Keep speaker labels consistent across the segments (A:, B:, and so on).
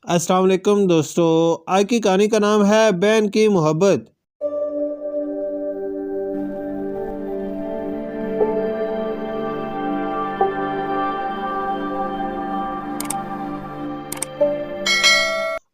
A: السلام علیکم دوستو، آج کی کہانی کا نام ہے بہن کی محبت۔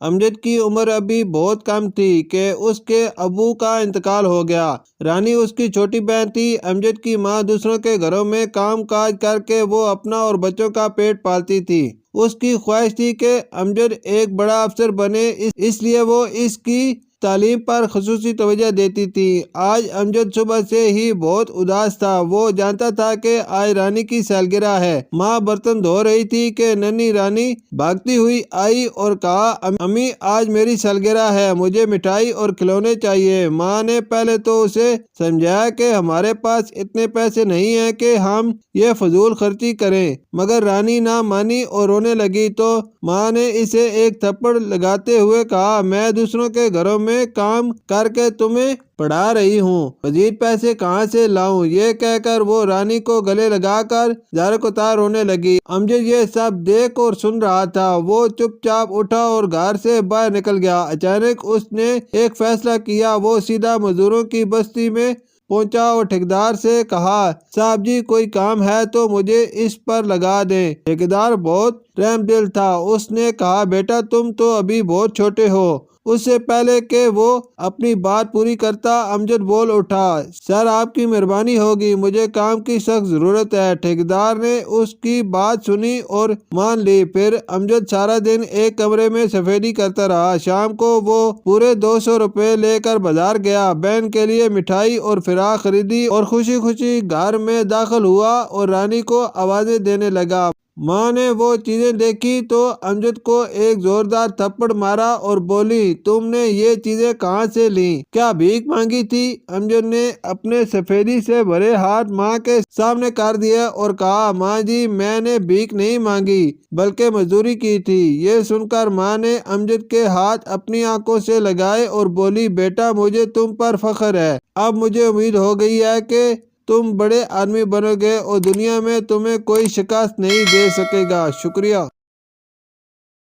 A: امجد کی عمر ابھی بہت کم تھی کہ اس کے ابو کا انتقال ہو گیا۔ رانی اس کی چھوٹی بہن تھی۔ امجد کی ماں دوسروں کے گھروں میں کام کاج کر کے وہ اپنا اور بچوں کا پیٹ پالتی تھی۔ اس کی خواہش تھی کہ امجد ایک بڑا افسر بنے، اس لیے وہ اس کی تعلیم پر خصوصی توجہ دیتی تھی۔ آج امجد صبح سے ہی بہت اداس تھا۔ وہ جانتا تھا کہ آج رانی کی سالگرہ ہے۔ ماں برتن دھو رہی تھی کہ ننھی رانی بھاگتی ہوئی آئی اور کہا، امی آج میری سالگرہ ہے، مجھے مٹھائی اور کھلونے چاہیے۔ ماں نے پہلے تو اسے سمجھایا کہ ہمارے پاس اتنے پیسے نہیں ہیں کہ ہم یہ فضول خرچی کریں، مگر رانی نہ مانی اور رونے لگی تو ماں نے اسے ایک تھپڑ لگاتے ہوئے کہا، میں دوسروں کے گھروں میں کام کر کے تمہیں پڑھا رہی ہوں، مزید پیسے کہاں سے لاؤں؟ یہ کہہ کر وہ رانی کو گلے لگا کر زارقطار رونے لگی۔ امجد یہ سب دیکھ اور سن رہا تھا۔ وہ چپ چاپ اٹھا اور گھر سے باہر نکل گیا۔ اچانک اس نے ایک فیصلہ کیا۔ وہ سیدھا مزدوروں کی بستی میں پہنچا اور ٹھیکیدار سے کہا، صاحب جی کوئی کام ہے تو مجھے اس پر لگا دیں۔ ٹھیکیدار بہت رحم دل تھا۔ اس نے کہا، بیٹا تم تو ابھی بہت چھوٹے ہو۔ اس سے پہلے کہ وہ اپنی بات پوری کرتا امجد بول اٹھا، سر آپ کی مہربانی ہوگی، مجھے کام کی سخت ضرورت ہے۔ ٹھیکیدار نے اس کی بات سنی اور مان لی۔ پھر امجد سارا دن ایک کمرے میں سفیدی کرتا رہا۔ شام کو وہ پورے 200 روپے لے کر بازار گیا، بہن کے لیے مٹھائی اور فراق خریدی اور خوشی خوشی گھر میں داخل ہوا اور رانی کو آوازیں دینے لگا۔ ماں نے وہ چیزیں دیکھی تو امجد کو ایک زوردار تھپڑ مارا اور بولی، تم نے یہ چیزیں کہاں سے لیں؟ کیا بھیک مانگی تھی؟ امجد نے اپنے سفیدی سے بھرے ہاتھ ماں کے سامنے کر دیا اور کہا، ماں جی میں نے بھیک نہیں مانگی بلکہ مزدوری کی تھی۔ یہ سن کر ماں نے امجد کے ہاتھ اپنی آنکھوں سے لگائے اور بولی، بیٹا مجھے تم پر فخر ہے۔ اب مجھے امید ہو گئی ہے کہ تم بڑے آدمی بنو گے اور دنیا میں تمہیں کوئی شکست نہیں دے سکے گا۔ شکریہ۔